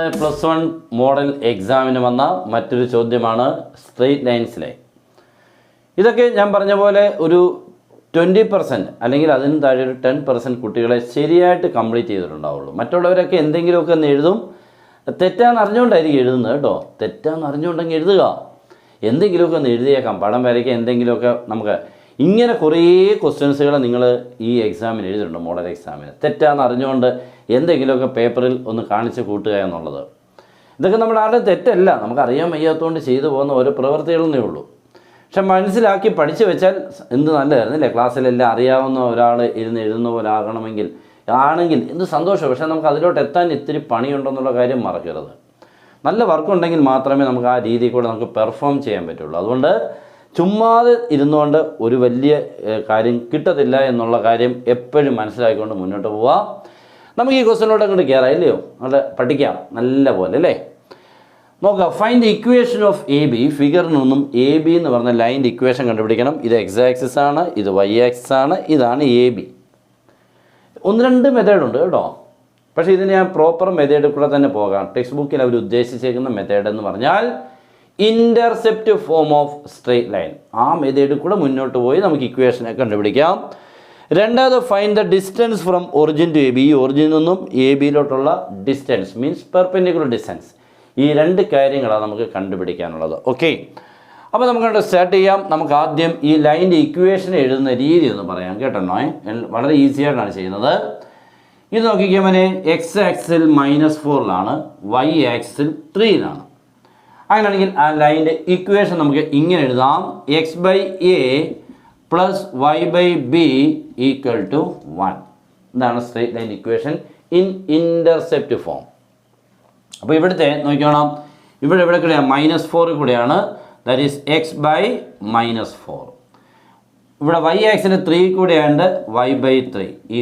+1 model എക്സാമിന് വന്ന മറ്റൊരു ചോദ്യമാണ് സ്ട്രെയിറ്റ് ലൈൻസിലെ. ഇതൊക്കെ ഞാൻ പറഞ്ഞ പോലെ ഒരു 20% അല്ലെങ്കിൽ അതിന് താഴെ ഒരു 10% കുട്ടികളെ ശരിയായിട്ട് കംപ്ലീറ്റ് ചെയ്തിട്ടുണ്ടാവുള്ളൂ. മറ്റുള്ളവരൊക്കെ എന്തെങ്കിലുമൊക്കെ ഒന്ന് എഴുതും, തെറ്റാന്ന് അറിഞ്ഞുകൊണ്ടായിരിക്കും എഴുതുന്നത് കേട്ടോ. തെറ്റാന്ന് അറിഞ്ഞുകൊണ്ടെങ്കിൽ എഴുതുക, എന്തെങ്കിലുമൊക്കെ ഒന്ന് എഴുതിയേക്കാം, പടം വരയ്ക്കുക, എന്തെങ്കിലുമൊക്കെ. നമുക്ക് ഇങ്ങനെ കുറേ ക്വസ്റ്റ്യൻസുകൾ നിങ്ങൾ ഈ എക്സാമിന് എഴുതിയിട്ടുണ്ട്, മോഡൽ എക്സാമിന്. തെറ്റാന്ന് അറിഞ്ഞുകൊണ്ട് എന്തെങ്കിലുമൊക്കെ പേപ്പറിൽ ഒന്ന് കാണിച്ച് കൂട്ടുക എന്നുള്ളത്, ഇതൊക്കെ നമ്മുടെ ആരുടെ തെറ്റല്ല, നമുക്കറിയാൻ വയ്യാത്തതുകൊണ്ട് ചെയ്തു പോകുന്ന ഓരോ പ്രവൃത്തികളെന്നേ ഉള്ളൂ. പക്ഷെ മനസ്സിലാക്കി പഠിച്ചു വെച്ചാൽ എന്ത് നല്ലതായിരുന്നില്ലേ? ക്ലാസ്സിലെല്ലാം അറിയാവുന്ന ഒരാൾ ഇരുന്ന് എഴുതുന്ന പോലെ ആകണമെങ്കിൽ എന്ത് സന്തോഷം. പക്ഷേ നമുക്ക് അതിലോട്ട് എത്താൻ ഇത്തിരി പണിയുണ്ടെന്നുള്ള കാര്യം മറക്കരുത്. നല്ല വർക്കുണ്ടെങ്കിൽ മാത്രമേ നമുക്ക് ആ രീതിയിൽ കൂടെ നമുക്ക് പെർഫോം ചെയ്യാൻ പറ്റുള്ളൂ. അതുകൊണ്ട് ചുമ്മാതെ ഇരുന്നുകൊണ്ട് ഒരു വലിയ കാര്യം കിട്ടത്തില്ല എന്നുള്ള കാര്യം എപ്പോഴും മനസ്സിലാക്കിക്കൊണ്ട് മുന്നോട്ട് പോവാം. നമുക്ക് ഈ ക്വസ്റ്റ്യനിലോട്ട് അങ്ങോട്ട് കയറാം, ഇല്ലയോ? അങ്ങോട്ട് പഠിക്കാം നല്ല പോലെ അല്ലേ. നോക്കാം. Find the equation of A B. ഫിഗറിൽ നിന്നും എ ബി എന്ന് പറഞ്ഞ ലൈൻ്റെ ഇക്വേഷൻ കണ്ടുപിടിക്കണം. ഇത് എക്സ് ആക്സിസ് ആണ്, ഇത് വൈ ആക്സിസ് ആണ്, ഇതാണ് എ ബി. 1-2 മെത്തേഡുണ്ട് കേട്ടോ. പക്ഷേ ഇതിന് ഞാൻ പ്രോപ്പർ മെത്തേഡിൽ കൂടെ തന്നെ പോകാം. ടെക്സ്റ്റ് ബുക്കിൽ അവർ ഉദ്ദേശിച്ചേക്കുന്ന മെത്തേഡ് എന്ന് പറഞ്ഞാൽ intercept form of straight line. ആ മെത്തേഡിൽ കൂടെ മുന്നോട്ട് പോയി നമുക്ക് ഇക്വേഷനെ കണ്ടുപിടിക്കാം. രണ്ടാമത് find the distance from origin to A B. ഈ ഒറിജിനിൽ നിന്നും എ ബിയിലോട്ടുള്ള ഡിസ്റ്റൻസ് മീൻസ് പെർപെൻഡിക്കുലർ ഡിസ്റ്റൻസ്. ഈ 2 കാര്യങ്ങളാണ് നമുക്ക് കണ്ടുപിടിക്കാനുള്ളത്. ഓക്കെ, അപ്പോൾ നമുക്ക് സ്റ്റാർട്ട് ചെയ്യാം. നമുക്ക് ആദ്യം ഈ ലൈൻ്റെ ഇക്വേഷൻ എഴുതുന്ന രീതി ഒന്ന് പറയാം കേട്ടോ. വളരെ ഈസി ആയിട്ടാണ് ചെയ്യുന്നത്. ഇത് നോക്കിക്കാൻ മോനെ, എക്സ് ആക്സിൽ -4ലാണ്, വൈ ആക്സിൽ 3ലാണ്. അങ്ങനെയാണെങ്കിൽ ആ ലൈൻ്റെ ഇക്വേഷൻ നമുക്ക് ഇങ്ങനെ എഴുതാം: x/a + y/b = 1. ഇതാണ് straight line equation in intercept form. അപ്പോൾ ഇവിടുത്തെ നോക്കിക്കോണം, ഇവിടെ കൂടെയാണ് -4 കൂടെയാണ്, ദാറ്റ് ഈസ് x/-4. ഇവിടെ y ആക്സിന് 3 കൂടെയുണ്ട്, y/3 =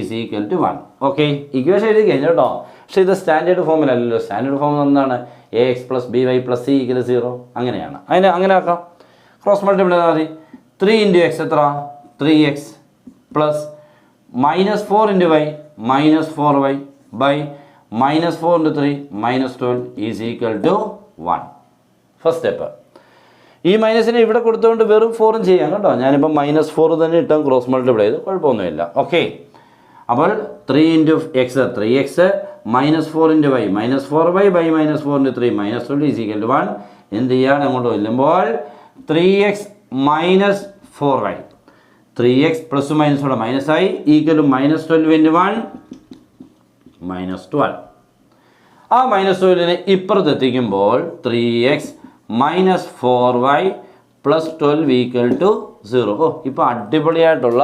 1. ഓക്കെ, ഇക്വേഷൻ എഴുതി കഴിഞ്ഞു കേട്ടോ. പക്ഷേ ഇത് സ്റ്റാൻഡേർഡ് ഫോമിലല്ലല്ലോ. സ്റ്റാൻഡേർഡ് ഫോം എന്താണ്? ax + by + c = 0. അങ്ങനെയാണ്. അങ്ങനെ ആക്കാം. ക്രോസ് മൾട്ടിപ്ലൈ ചെയ്താൽ മതി. 3 × x എത്ര? 3x + -4 × y -4y by -4 × 3 -12 = 1. First step. ഈ മൈനസിനെ ഇവിടെ കൊടുത്തുകൊണ്ട് വെറും 4 ചെയ്യാം കേട്ടോ. ഞാനിപ്പോൾ -4 തന്നെ ഇട്ടാൽ ക്രോസ് മൾട്ടിപ്ലൈ ചെയ്ത് കുഴപ്പമൊന്നുമില്ല. ഓക്കെ, അപ്പോൾ 3 × x 3x -4 × y -4y by -4 × 3 -12 = 1. എന്ത് ചെയ്യാണ്? അങ്ങോട്ട് ചെല്ലുമ്പോൾ 3x - 4y 3x പ്ലസ് മൈനസോടെ മൈനസായി = -12 × 1 -12. ആ -12നെ ഇപ്പുറത്തെത്തിക്കുമ്പോൾ 3x - 4y + 12 = 0. ഓ, ഇപ്പോൾ അടിപൊളിയായിട്ടുള്ള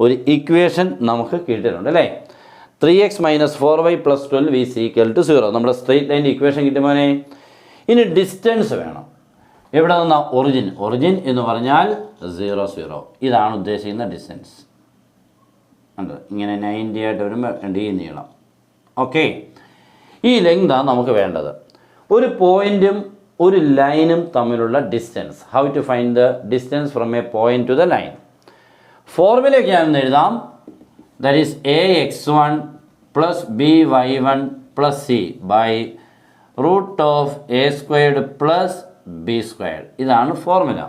ഒരു ഇക്വേഷൻ നമുക്ക് കിട്ടിയിട്ടുണ്ട് അല്ലേ. 3x - 4y + 12 = 0. നമ്മുടെ സ്ട്രെയിറ്റ് ലൈൻ്റെ ഇക്വേഷൻ കിട്ടുമ്പോഴേ ഇനി ഡിസ്റ്റൻസ് വേണം. എവിടെ നിന്നാ? ഒറിജിൻ എന്ന് പറഞ്ഞാൽ 0 0. ഇതാണ് ഉദ്ദേശിക്കുന്ന ഡിസ്റ്റൻസ്. ഉണ്ട് ഇങ്ങനെ 90 ആയിട്ട് വരുമ്പോൾ d നീളം. ഓക്കെ, ഈ ലെങ്താണ് നമുക്ക് വേണ്ടത്. ഒരു പോയിൻറ്റും ഒരു ലൈനും തമ്മിലുള്ള distance. How to find the distance from a point to the line? ഫോർമുലയൊക്കെ ഞാനൊന്ന് എഴുതാം. That is ax1 + by1 + c by √a² + b². ഇതാണ് ഫോർമുല.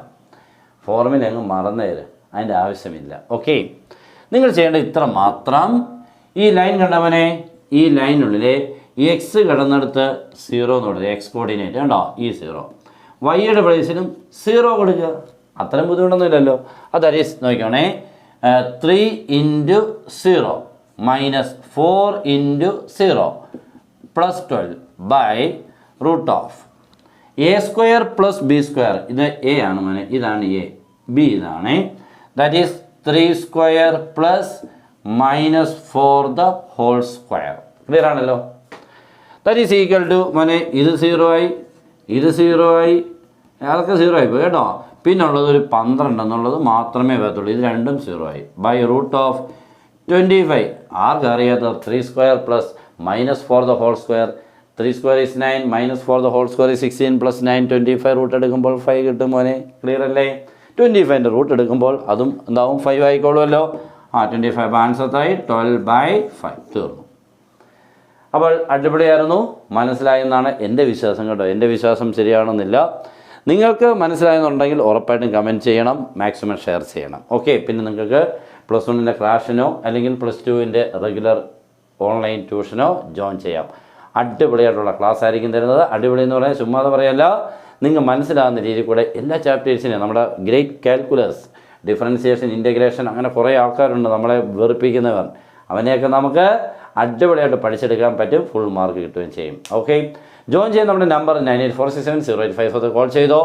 അങ്ങ് മറന്നേര്, അതിൻ്റെ ആവശ്യമില്ല. ഓക്കെ, നിങ്ങൾ ചെയ്യേണ്ട ഇത്ര മാത്രം. ഈ ലൈൻ കണ്ടവനെ, ഈ ലൈനുള്ളിലെ എക്സ് കിടന്നെടുത്ത് 0 എന്ന് കൊടുക്കുക. എക്സ് കോർഡിനേറ്റ് കണ്ടോ, ഈ 0. വൈയുടെ പ്ലേസിലും 0 കൊടുക്കുക. അത്രയും ബുദ്ധിമുട്ടൊന്നുമില്ലല്ലോ. അത് നോക്കിക്കോണേ, 3 × 0 -4 × 0 + 12 by √a² + b². ഇത് a ആണ് മോനെ, ഇതാണ് a. b ഇതാണ്. ദാറ്റ് ഈസ് 3² + -4² ക്ലിയർ ആണല്ലോ. ദാറ്റ് ഈസ് = മോനെ ഇത് 0 ആയി, ഇത് 0 ആയി, അതൊക്കെ 0 ആയി പോയി കേട്ടോ. പിന്നുള്ളത് ഒരു 12 എന്നുള്ളത് മാത്രമേ വരത്തുള്ളൂ. ഇത് രണ്ടും 0 ആയി. ബൈ √25. ആർക്കും അറിയാത്ത 3² + -4² 3² is 9 -4² is 16 + 9 25. റൂട്ട് എടുക്കുമ്പോൾ 5 കിട്ടും മോനെ. ക്ലിയർ അല്ലേ? 25ൻ്റെ റൂട്ട് എടുക്കുമ്പോൾ അതും എന്താവും? 5 ആയിക്കോളുമല്ലോ. 25 ആൻസർ ആയി 12/5 തീർന്നു. അപ്പോൾ അടിപൊളിയായിരുന്നു, മനസ്സിലായെന്നാണ് എൻ്റെ വിശ്വാസം കേട്ടോ. എൻ്റെ വിശ്വാസം ശരിയാണെന്നില്ല. നിങ്ങൾക്ക് മനസ്സിലായെന്നുണ്ടെങ്കിൽ ഉറപ്പായിട്ടും കമൻറ്റ് ചെയ്യണം, മാക്സിമം ഷെയർ ചെയ്യണം. ഓക്കെ, പിന്നെ നിങ്ങൾക്ക് +1 ക്ലാസ്സിനോ അല്ലെങ്കിൽ +2 റെഗുലർ ഓൺലൈൻ ട്യൂഷനോ ജോയിൻ ചെയ്യാം. അടിപൊളിയായിട്ടുള്ള ക്ലാസ് ആയിരിക്കും തരുന്നത്. അടിപൊളി എന്ന് പറയാൻ ചുമ്മാതെ പറയല്ല, നിങ്ങൾ മനസ്സിലാകുന്ന രീതിയിൽ കൂടെ എല്ലാ ചാപ്റ്റേഴ്സിനെയും നമ്മുടെ ഗ്രേറ്റ് കാൽക്കുലസ്, ഡിഫറൻസിയേഷൻ, ഇൻറ്റഗ്രേഷൻ, അങ്ങനെ കുറേ ആൾക്കാരുണ്ട് നമ്മളെ വെറുപ്പിക്കുന്നവർ. അവനെയൊക്കെ നമുക്ക് അടിപൊളിയായിട്ട് പഠിച്ചെടുക്കാൻ പറ്റും, ഫുൾ മാർക്ക് കിട്ടുകയും ചെയ്യും. ഓക്കെ, ജോയിൻ ചെയ്യാൻ നമ്മുടെ നമ്പർ 98467085 കോൾ ചെയ്തോ.